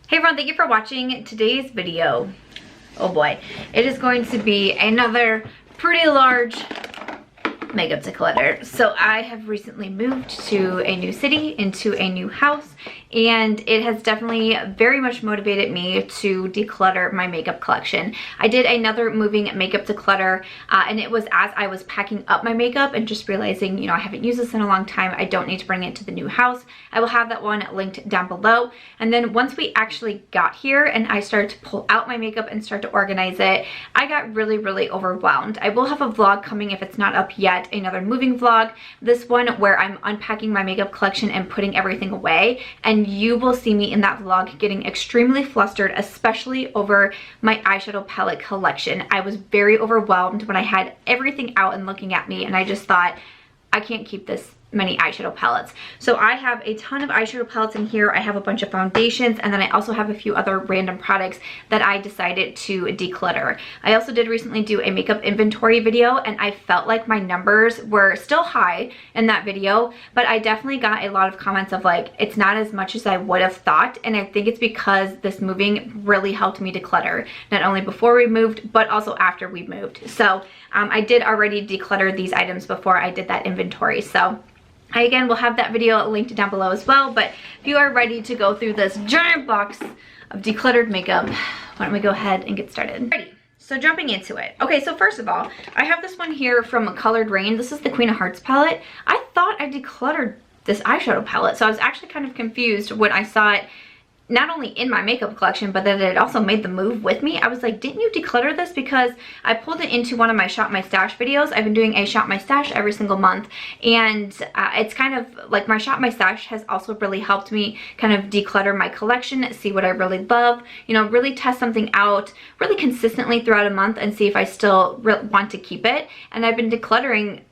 Hey everyone, thank you for watching today's video. Oh boy, it is going to be another pretty large makeup declutter. So I have recently moved to a new city, into a new house, and it has definitely very much motivated me to declutter my makeup collection. I did another moving makeup declutter, and it was as I was packing up my makeup and just realizing, you know, I haven't used this in a long time. I don't need to bring it to the new house. I will have that one linked down below. And then once we actually got here and I started to pull out my makeup and start to organize it, I got really overwhelmed. I will have a vlog coming if it's not up yet, another moving vlog. This one where I'm unpacking my makeup collection and putting everything away, and you will see me in that vlog getting extremely flustered, especially over my eyeshadow palette collection. I was very overwhelmed when I had everything out and looking at me, and I just thought, I can't keep this many eyeshadow palettes. So I have a ton of eyeshadow palettes in here. I have a bunch of foundations, and then I also have a few other random products that I decided to declutter. I also did recently do a makeup inventory video, and I felt like my numbers were still high in that video, but I definitely got a lot of comments of like, it's not as much as I would have thought, and I think it's because this moving really helped me declutter, not only before we moved, but also after we moved. So I did already declutter these items before I did that inventory. So I again will have that video linked down below as well, but if you are ready to go through this giant box of decluttered makeup, why don't we go ahead and get started. Ready. So jumping into it. Okay, so first of all, I have this one here from Colored Raine. This is the Queen of Hearts palette. I thought I decluttered this eyeshadow palette, so I was actually kind of confused when I saw it not only in my makeup collection, but that it also made the move with me. I was like, didn't you declutter this? Because I pulled it into one of my Shop My Stash videos. I've been doing a Shop My Stash every single month, and it's kind of like my Shop My Stash has also really helped me kind of declutter my collection, see what I really love, you know, really test something out really consistently throughout a month and see if I still want to keep it. And I've been decluttering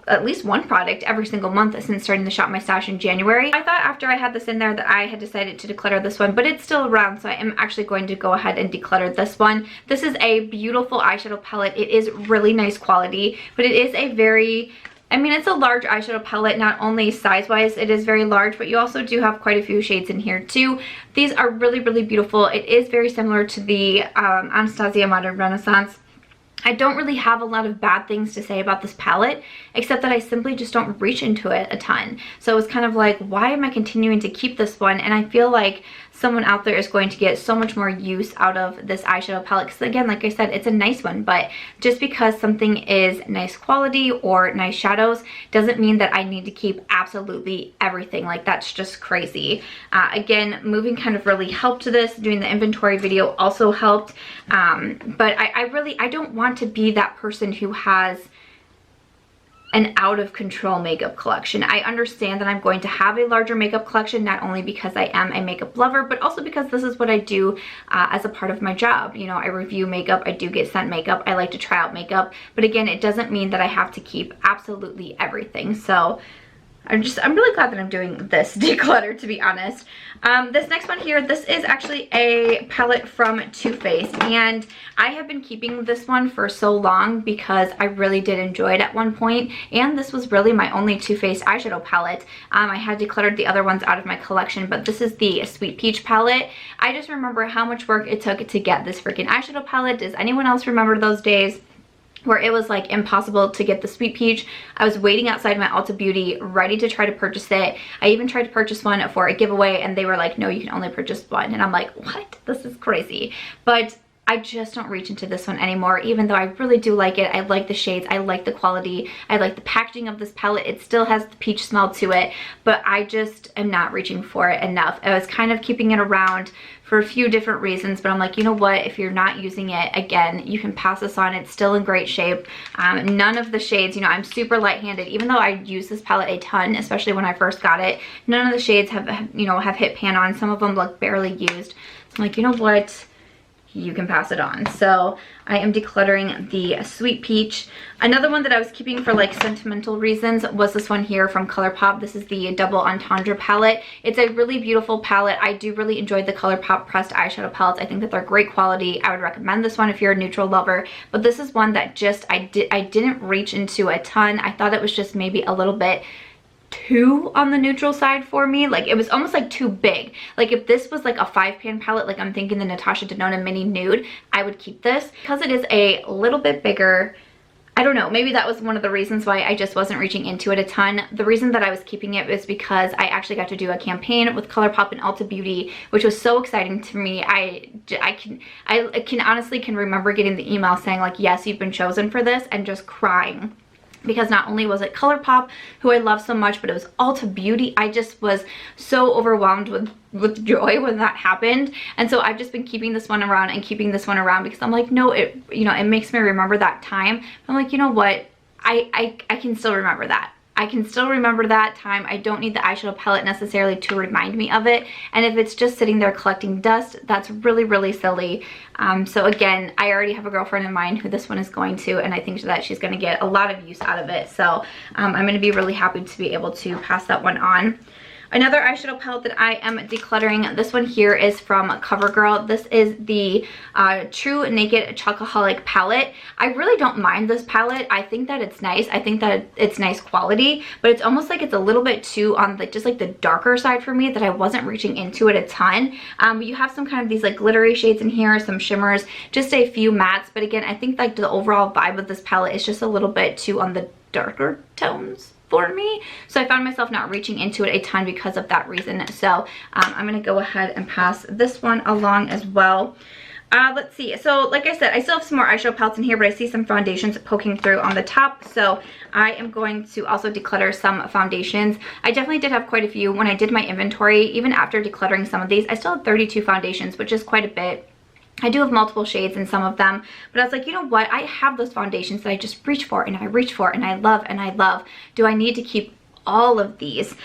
at least one product every single month since starting to Shop My Stash in January. I thought after I had this in there that I had decided to declutter this one, but it's still around, so I am actually going to go ahead and declutter this one. This is a beautiful eyeshadow palette. It is really nice quality, but it is a very, I mean, it's a large eyeshadow palette. Not only size-wise, it is very large, but you also do have quite a few shades in here too. These are really beautiful. It is very similar to the Anastasia Modern Renaissance. I don't really have a lot of bad things to say about this palette, except that I simply just don't reach into it a ton. So it was kind of like, why am I continuing to keep this one? And I feel like someone out there is going to get so much more use out of this eyeshadow palette, because again, like I said, it's a nice one, but just because something is nice quality or nice shadows doesn't mean that I need to keep absolutely everything. Like, that's just crazy. Again, moving kind of really helped this. Doing the inventory video also helped, but I don't want to be that person who has an out of control makeup collection. I understand that I'm going to have a larger makeup collection, not only because I am a makeup lover, but also because this is what I do as a part of my job. You know, I review makeup, I do get sent makeup, I like to try out makeup, but again, it doesn't mean that I have to keep absolutely everything. So I'm really glad that I'm doing this declutter, to be honest. This next one here, this is actually a palette from Too Faced, and I have been keeping this one for so long because I really did enjoy it at one point, and this was really my only Too Faced eyeshadow palette. I had decluttered the other ones out of my collection, but this is the Sweet Peach palette. I just remember how much work it took to get this freaking eyeshadow palette. Does anyone else remember those days where it was like impossible to get the Sweet Peach? I was waiting outside my Ulta Beauty ready to try to purchase it. I even tried to purchase one for a giveaway, and they were like, no, you can only purchase one. And I'm like, what? This is crazy. But I just don't reach into this one anymore, even though I really do like it. I like the shades, I like the quality, I like the packaging of this palette. It still has the peach smell to it, but I just am not reaching for it enough. I was kind of keeping it around for a few different reasons, but I'm like, you know what, if you're not using it, again, you can pass this on. It's still in great shape. None of the shades, you know, I'm super light-handed, even though I use this palette a ton, especially when I first got it. None of the shades have, you know, have hit pan on. Some of them look barely used. So I'm like, you know what, you can pass it on. So I am decluttering the Sweet Peach. Another one that I was keeping for like sentimental reasons was this one here from Colourpop. This is the Double Entendre palette. It's a really beautiful palette. I do really enjoy the Colourpop pressed eyeshadow palettes. I think that they're great quality. I would recommend this one if you're a neutral lover, but this is one that just I didn't reach into a ton. I thought it was just maybe a little bit too on the neutral side for me. Like, it was almost like too big. Like, if this was like a 5-pan palette, like I'm thinking the Natasha Denona Mini Nude, I would keep this. Because it is a little bit bigger, I don't know, maybe that was one of the reasons why I just wasn't reaching into it a ton. The reason that I was keeping it was because I actually got to do a campaign with Colourpop and Ulta Beauty, which was so exciting to me. I can honestly remember getting the email saying like, yes, you've been chosen for this, and just crying. Because not only was it Colourpop, who I love so much, but it was Ulta Beauty. I just was so overwhelmed with joy when that happened. And so I've just been keeping this one around and keeping this one around because I'm like, no, it, you know, it makes me remember that time. I'm like, you know what? I can still remember that. I can still remember that time. I don't need the eyeshadow palette necessarily to remind me of it. And if it's just sitting there collecting dust, that's really, really silly. So again, I already have a girlfriend in mind who this one is going to, and I think that she's going to get a lot of use out of it. So I'm going to be really happy to be able to pass that one on. Another eyeshadow palette that I am decluttering, this one here is from Covergirl. This is the True Naked Chocholic palette. I really don't mind this palette. I think that it's nice. I think that it's nice quality, but it's almost like it's a little bit too on like just like the darker side for me, that I wasn't reaching into it a ton. But you have some kind of these like glittery shades in here, some shimmers, just a few mattes. But again, I think like the overall vibe of this palette is just a little bit too on the darker tones for me, so I found myself not reaching into it a ton because of that reason. So I'm gonna go ahead and pass this one along as well. Let's see, so like I said, I still have some more eyeshadow palettes in here, but I see some foundations poking through on the top, so I am going to also declutter some foundations. I definitely did have quite a few when I did my inventory. Even after decluttering some of these, I still have 32 foundations, which is quite a bit. I do have multiple shades in some of them, but I was like, you know what? I have those foundations that I just reach for and I reach for and I love and I love. Do I need to keep all of these?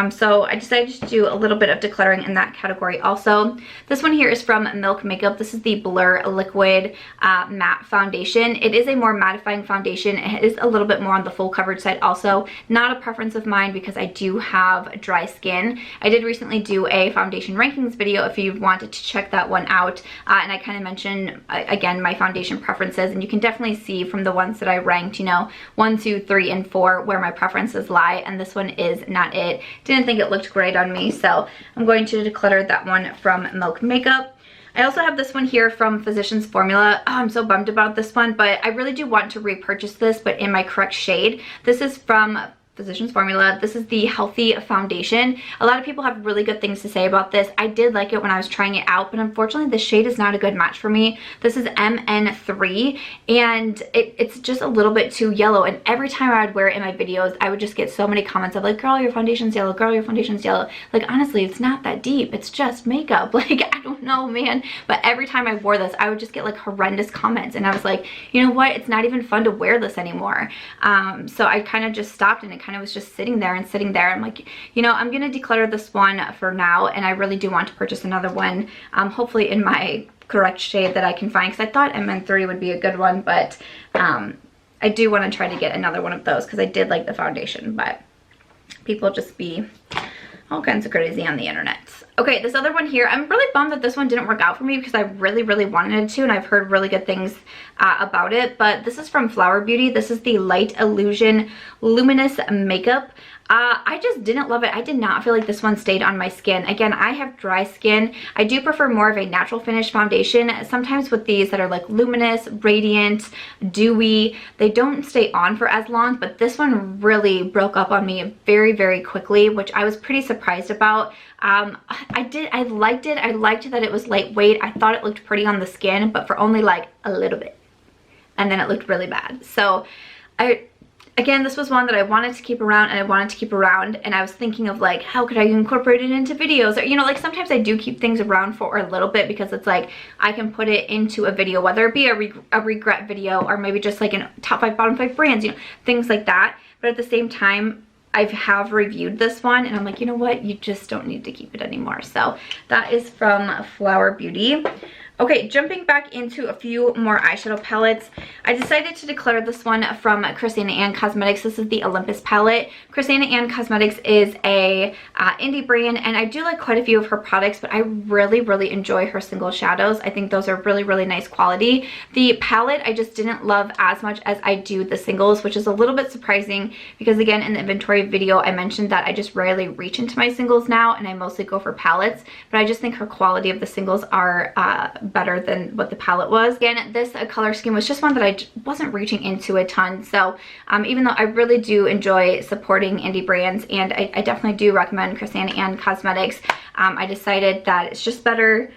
So I decided to do a little bit of decluttering in that category also. This one here is from Milk Makeup. This is the Blur Liquid Matte Foundation. It is a more mattifying foundation. It is a little bit more on the full coverage side also. Not a preference of mine because I do have dry skin. I did recently do a foundation rankings video if you wanted to check that one out. And I kind of mentioned, again, my foundation preferences. And you can definitely see from the ones that I ranked, you know, 1, 2, 3, and 4 where my preferences lie. And this one is not it. Didn't think it looked great on me, so I'm going to declutter that one from Milk Makeup. I also have this one here from Physicians Formula. Oh, I'm so bummed about this one, but I really do want to repurchase this, but in my correct shade. This is from Physicians Formula. This is the Healthy Foundation. A lot of people have really good things to say about this. I did like it when I was trying it out, but unfortunately the shade is not a good match for me. This is MN3, and it's just a little bit too yellow, and every time I would wear it in my videos, I would just get so many comments of like, girl, your foundation's yellow, girl, your foundation's yellow. Like, honestly, it's not that deep. It's just makeup. Like, I don't know, man. But every time I wore this, I would just get like horrendous comments, and I was like, you know what? It's not even fun to wear this anymore. So I kind of just stopped, and it kind of was just sitting there and sitting there. I'm like, you know, I'm gonna declutter this one for now, and I really do want to purchase another one, hopefully in my correct shade that I can find, because I thought MN3 would be a good one, but I do want to try to get another one of those because I did like the foundation, but people just be all kinds of crazy on the internet. Okay, this other one here, I'm really bummed that this one didn't work out for me because I really, really wanted it to, and I've heard really good things about it, but this is from Flower Beauty. This is the Light Illusion Luminous Makeup. I just didn't love it. I did not feel like this one stayed on my skin. Again, I have dry skin. I do prefer more of a natural finish foundation. Sometimes with these that are like luminous, radiant, dewy, they don't stay on for as long, but this one really broke up on me very, very quickly, which I was pretty surprised about. I liked it. I liked that it was lightweight. I thought it looked pretty on the skin, but for only like a little bit. And then it looked really bad. So again, this was one that I wanted to keep around, and I wanted to keep around, and I was thinking of like, how could I incorporate it into videos? Or, you know, like sometimes I do keep things around for a little bit because it's like I can put it into a video, whether it be a regret video or maybe just like a top 5, bottom 5 brands, you know, things like that. But at the same time, I have reviewed this one, and I'm like, you know what? You just don't need to keep it anymore. So that is from Flower Beauty. Okay, jumping back into a few more eyeshadow palettes. I decided to declutter this one from Krisanna Ann Cosmetics. This is the Olympus palette. Krisanna Ann Cosmetics is a indie brand, and I do like quite a few of her products, but I really enjoy her single shadows. I think those are really nice quality. The palette I just didn't love as much as I do the singles, which is a little bit surprising because, again, in the inventory video I mentioned that I just rarely reach into my singles now, and I mostly go for palettes, but I just think her quality of the singles are better than what the palette was. Again, this color scheme was just one that I wasn't reaching into a ton, so even though I really do enjoy supporting indie brands, and I definitely do recommend Krisanna Ann Cosmetics, I decided that it's just better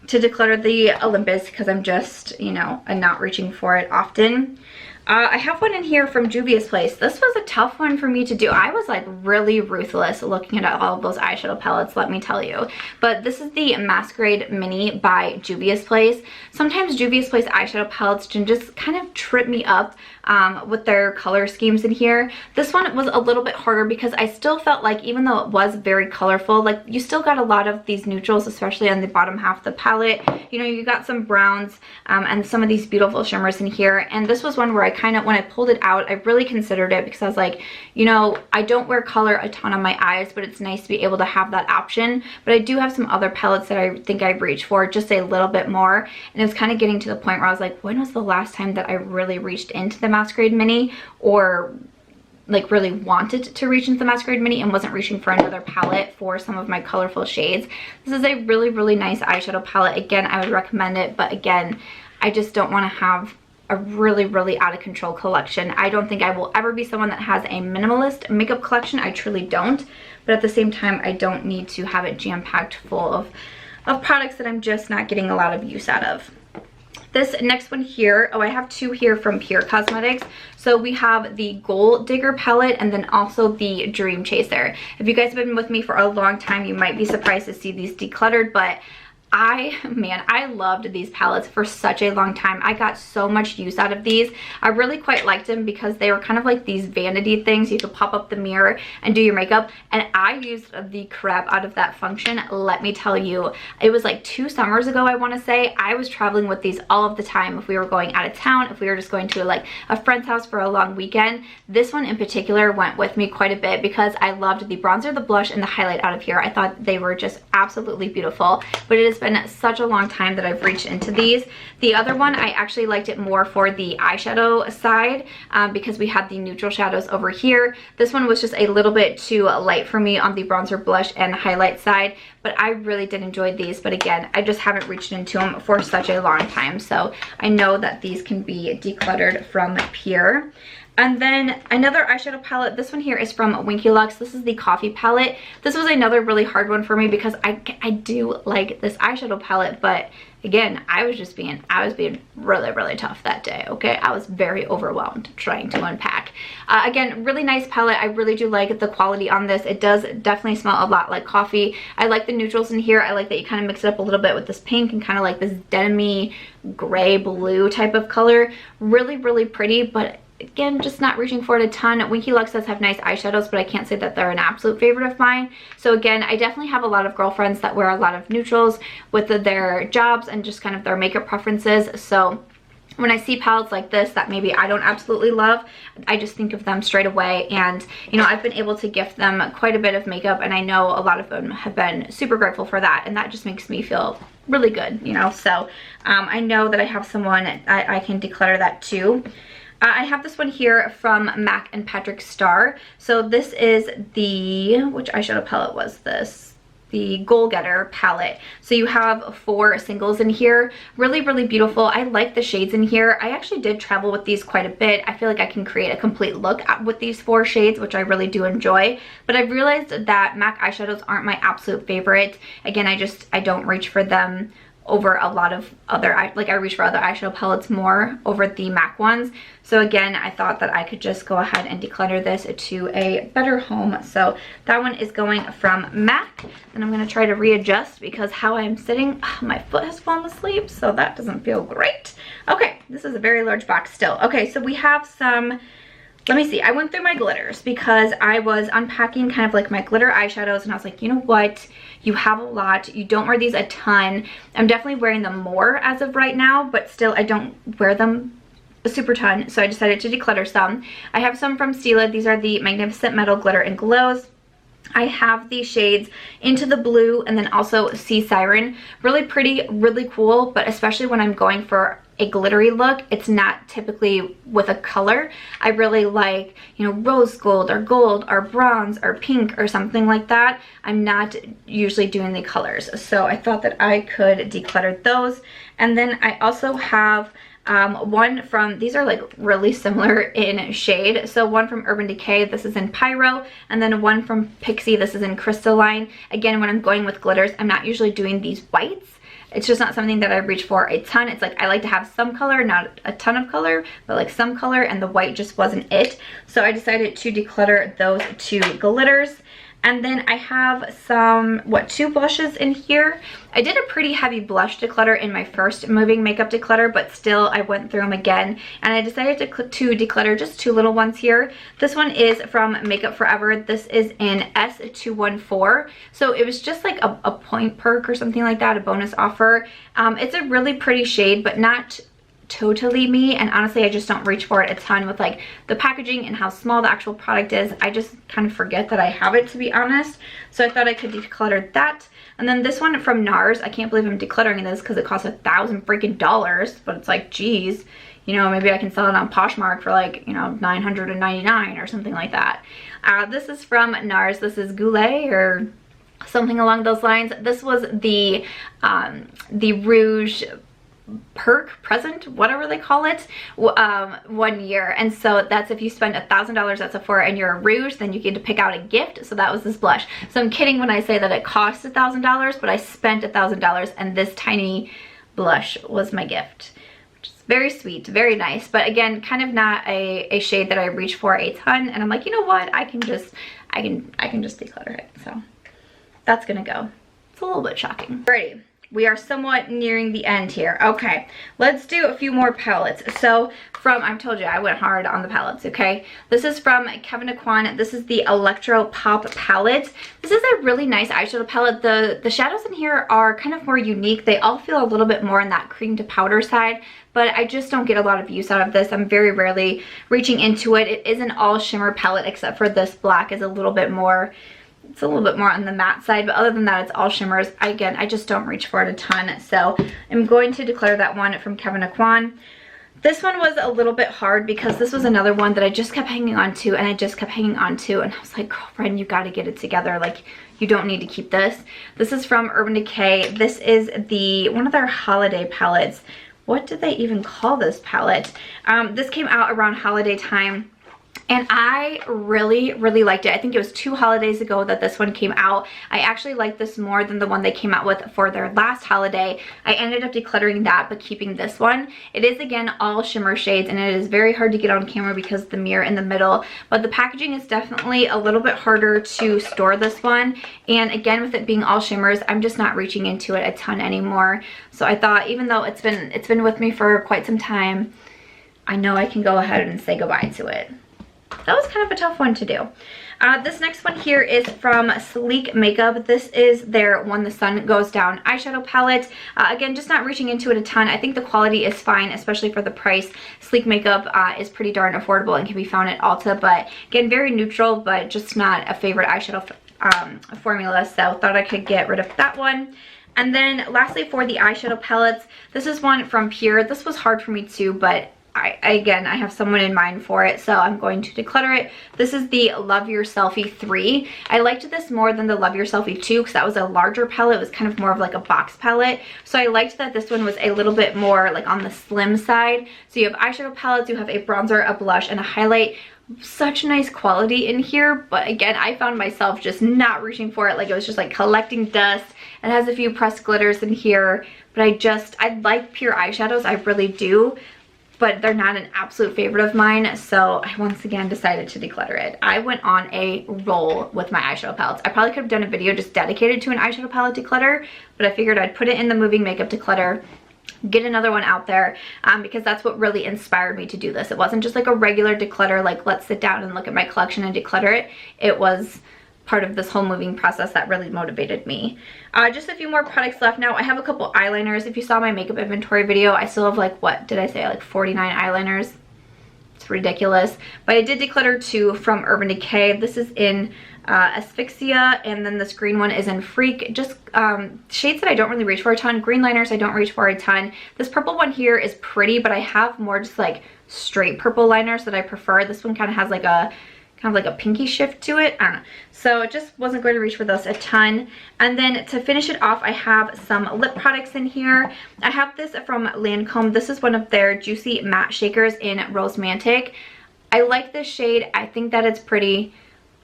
to declutter the Olympus because I'm just, you know, I'm not reaching for it often. I have one in here from Juvia's place. This was a tough one for me to do. I was like really ruthless looking at all of those eyeshadow palettes, let me tell you. But this is the Masquerade Mini by Juvia's place. Sometimes Juvia's place eyeshadow palettes can just kind of trip me up with their color schemes in here. This one was a little bit harder because I still felt like, even though it was very colorful, like you still got a lot of these neutrals, especially on the bottom half of the palette. You know, you got some browns and some of these beautiful shimmers in here. And this was one where I kind of, when I pulled it out, I really considered it because I was like, you know, I don't wear color a ton on my eyes, but it's nice to be able to have that option. But I do have some other palettes that I think I reach for just a little bit more. And it was kind of getting to the point where I was like, when was the last time that I really reached into the Masquerade Mini, or like really wanted to reach into the Masquerade Mini and wasn't reaching for another palette for some of my colorful shades. This is a really nice eyeshadow palette. Again, I would recommend it, but again, I just don't want to have a really out of control collection. I don't think I will ever be someone that has a minimalist makeup collection. I truly don't, but at the same time, I don't need to have it jam-packed full of products that I'm just not getting a lot of use out of. This next one here, oh, I have two here from Pure Cosmetics. So we have the Gold Digger palette and then also the Dream Chaser. If you guys have been with me for a long time, you might be surprised to see these decluttered, but I loved these palettes for such a long time. I got so much use out of these. I really quite liked them because they were kind of like these vanity things. You could pop up the mirror and do your makeup, and I used the crap out of that function. Let me tell you, it was like 2 summers ago, I want to say. I was traveling with these all of the time. If we were going out of town, if we were just going to like a friend's house for a long weekend, this one in particular went with me quite a bit because I loved the bronzer, the blush, and the highlight out of here. I thought they were just absolutely beautiful, but it is been such a long time that I've reached into these. The other one, I actually liked it more for the eyeshadow side because we had the neutral shadows over here. This one was just a little bit too light for me on the bronzer, blush, and highlight side, but I really did enjoy these. But again, I just haven't reached into them for such a long time, so I know that these can be decluttered from Pure. And then another eyeshadow palette, this one here is from Winky Lux. This is the Coffee palette. This was another really hard one for me because I do like this eyeshadow palette, but again, I was being really tough that day, okay? I was very overwhelmed trying to unpack. Again, really nice palette. I really do like the quality on this. It does definitely smell a lot like coffee. I like the neutrals in here. I like that you kind of mix it up a little bit with this pink and kind of like this denim-y gray blue type of color. Really pretty, but again, just not reaching for it a ton. Winky Lux does have nice eyeshadows, but I can't say that they're an absolute favorite of mine. So again, I definitely have a lot of girlfriends that wear a lot of neutrals with their jobs and just kind of their makeup preferences. So when I see palettes like this that maybe I don't absolutely love, I just think of them straight away. And you know, I've been able to gift them quite a bit of makeup, and I know a lot of them have been super grateful for that, and that just makes me feel really good, you know. So I know that I have someone I can declutter that too. I have this one here from MAC and Patrick Starrr. So this is the, which eyeshadow palette was this? The Goal Getter palette. So you have 4 singles in here. Really beautiful. I like the shades in here. I actually did travel with these quite a bit. I feel like I can create a complete look with these 4 shades, which I really do enjoy. But I've realized that MAC eyeshadows aren't my absolute favorite. Again, I don't reach for them over a lot of other, like I reach for other eyeshadow palettes more over the MAC ones. So again, I thought that I could just go ahead and declutter this to a better home. So that one is going from MAC, and I'm going to try to readjust because how I'm sitting, my foot has fallen asleep, so that doesn't feel great. Okay, this is a very large box still. Okay, so we have some let me see. I went through my glitters because I was unpacking kind of like my glitter eyeshadows, and I was like, you know what? You have a lot. You don't wear these a ton. I'm definitely wearing them more as of right now, but still I don't wear them a super ton. So I decided to declutter some. I have some from Stila. These are the Magnificent Metal Glitter and Glows. I have these shades Into the Blue and then also Sea Siren. Really pretty, really cool, but especially when I'm going for a glittery look, it's not typically with a color. I really like, you know, rose gold or bronze or pink or something like that. I'm not usually doing the colors, so I thought that I could declutter those. And then I also have one from, these are like really similar in shade. So one from Urban Decay, this is in Pyro, and then one from Pixi, this is in Crystalline. Again, when I'm going with glitters, I'm not usually doing these whites. It's just not something that I reach for a ton. It's like I like to have some color, not a ton of color, but like some color, and the white just wasn't it. So I decided to declutter those two glitters. And then I have some, two blushes in here. I did a pretty heavy blush declutter in my first moving makeup declutter, but still I went through them again. And I decided to declutter just two little ones here. This one is from Makeup Forever. This is in S214. So it was just like a point perk or something like that, a bonus offer. It's a really pretty shade, but not totally me, and honestly I just don't reach for it a ton with like the packaging and how small the actual product is. I just kind of forget that I have it, to be honest, so I thought I could declutter that. And then this one from Nars, I can't believe I'm decluttering this because it costs $1,000 freaking dollars, but it's like, geez, you know, maybe I can sell it on Poshmark for like, you know, $999 or something like that. This is from Nars. This is Goulet or something along those lines. This was the Rouge perk present, whatever they call it, 1 year. And so that's if you spend $1,000 at Sephora and you're a Rouge, then you get to pick out a gift. So that was this blush. So I'm kidding when I say that it cost $1,000, but I spent $1,000 and this tiny blush was my gift, which is very sweet, very nice, but again, kind of not a shade that I reach for a ton. And I'm like, you know what, I can just declutter it. So that's gonna go. It's a little bit shocking. Alrighty. We are somewhat nearing the end here. Okay, let's do a few more palettes. So from, I told you I went hard on the palettes, okay? This is from Kevyn Aucoin. This is the Electro Pop palette. This is a really nice eyeshadow palette. The shadows in here are kind of more unique. They all feel a little bit more in that cream to powder side, but I just don't get a lot of use out of this. I'm very rarely reaching into it. It is an all shimmer palette, except for this black is a little bit more, it's a little bit more on the matte side, but other than that, it's all shimmers. Again, I just don't reach for it a ton, so I'm going to declare that one from Kevyn Aucoin. This one was a little bit hard because this was another one that I just kept hanging on to, and I just kept hanging on to, and I was like, girlfriend, you got to get it together. Like, you don't need to keep this. This is from Urban Decay. This is one of their holiday palettes. What did they even call this palette? This came out around holiday time. And I really, really liked it. I think it was 2 holidays ago that this one came out. I actually liked this more than the one they came out with for their last holiday. I ended up decluttering that, but keeping this one. It is, again, all shimmer shades, and it is very hard to get on camera because of the mirror in the middle. But the packaging is definitely a little bit harder to store this one. And again, with it being all shimmers, I'm just not reaching into it a ton anymore. So I thought, even though it's been with me for quite some time, I know I can go ahead and say goodbye to it. That was kind of a tough one to do. This next one here is from Sleek Makeup. This is their When the Sun Goes Down eyeshadow palette. Again, just not reaching into it a ton. I think the quality is fine, especially for the price. Sleek Makeup is pretty darn affordable and can be found at Ulta, but again, very neutral, but just not a favorite eyeshadow formula, so thought I could get rid of that one. And then lastly, for the eyeshadow palettes, this is one from Pur. This was hard for me too, but I have someone in mind for it, so I'm going to declutter it. This is the Love Your Selfie 3. I liked this more than the Love Your Selfie 2 because that was a larger palette. It was kind of more of like a box palette. So I liked that this one was a little bit more like on the slim side. So you have eyeshadow palettes, you have a bronzer, a blush, and a highlight. Such nice quality in here, but again, I found myself just not reaching for it. Like, it was just like collecting dust. It has a few pressed glitters in here, but I like Pur eyeshadows, I really do, but they're not an absolute favorite of mine, so I once again decided to declutter it. I went on a roll with my eyeshadow palettes. I probably could have done a video just dedicated to an eyeshadow palette declutter, but I figured I'd put it in the moving makeup declutter get another one out there, because that's what really inspired me to do this. It wasn't just like a regular declutter, like let's sit down and look at my collection and declutter it. It was part of this whole moving process that really motivated me. Just a few more products left now. I have a couple eyeliners. If you saw my makeup inventory video, I still have like, what did I say, like 49 eyeliners. It's ridiculous. But I did declutter 2 from Urban Decay. This is in Asphyxia, and then this green one is in Freak. Just shades that I don't really reach for a ton. Green liners I don't reach for a ton. This purple one here is pretty, but I have more just like straight purple liners that I prefer. This one kind of has like a pinky shift to it. I don't know. So it just wasn't going to reach for those a ton. And then to finish it off, I have some lip products in here. I have this from Lancome. This is one of their Juicy Matte Shakers in Rosemantic. I like this shade. I think that it's pretty,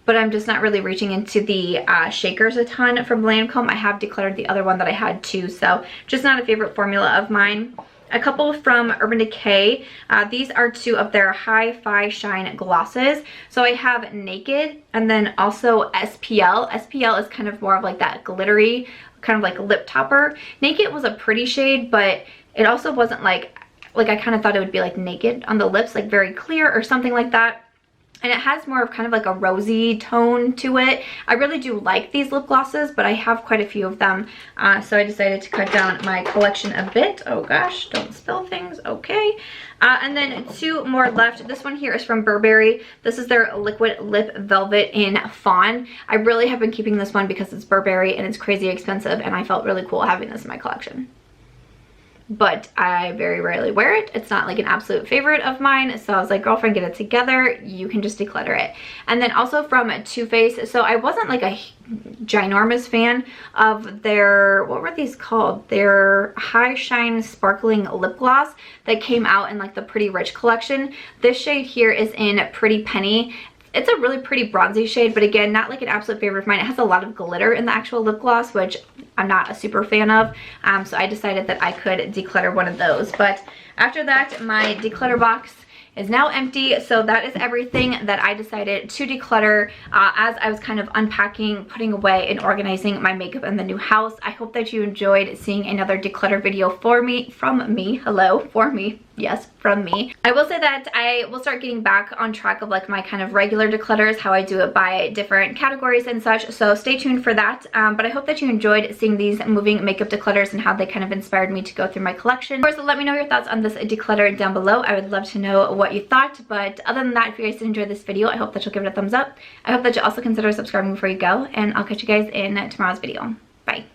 but I'm just not really reaching into the shakers a ton from Lancome. I have decluttered the other one that I had too, so just not a favorite formula of mine. A couple from Urban Decay. These are 2 of their Hi-Fi Shine glosses. So I have Naked and then also SPL. SPL is kind of more of like that glittery, kind of like lip topper. Naked was a pretty shade, but it also wasn't like I kind of thought it would be like naked on the lips, like very clear or something like that. And it has more of kind of like a rosy tone to it. I really do like these lip glosses, but I have quite a few of them. So I decided to cut down my collection a bit. Oh gosh, don't spill things, okay. And then 2 more left. This one here is from Burberry. This is their Liquid Lip Velvet in Fawn. I really have been keeping this one because it's Burberry and it's crazy expensive, and I felt really cool having this in my collection. But I very rarely wear it. It's not like an absolute favorite of mine, so I was like, girlfriend, get it together, you can just declutter it. And then also from Too Faced, so I wasn't like a ginormous fan of their, what were these called, their High Shine Sparkling Lip Gloss that came out in like the Pretty Rich collection. This shade here is in Pretty Penny. It's a really pretty bronzy shade, but again, not like an absolute favorite of mine. It has a lot of glitter in the actual lip gloss, which I'm not a super fan of. So I decided that I could declutter one of those. But after that, my declutter box is now empty. So that is everything that I decided to declutter as I was kind of unpacking, putting away, and organizing my makeup in the new house. I hope that you enjoyed seeing another declutter video from me. Hello, for me. Yes, from me. I will say that I will start getting back on track of like my kind of regular declutters, how I do it by different categories and such, so stay tuned for that. But I hope that you enjoyed seeing these moving makeup declutters and how they kind of inspired me to go through my collection. Of course, let me know your thoughts on this declutter down below. I would love to know what you thought. But other than that, if you guys did enjoy this video, I hope that you'll give it a thumbs up. I hope that you'll also consider subscribing before you go, and I'll catch you guys in tomorrow's video. Bye.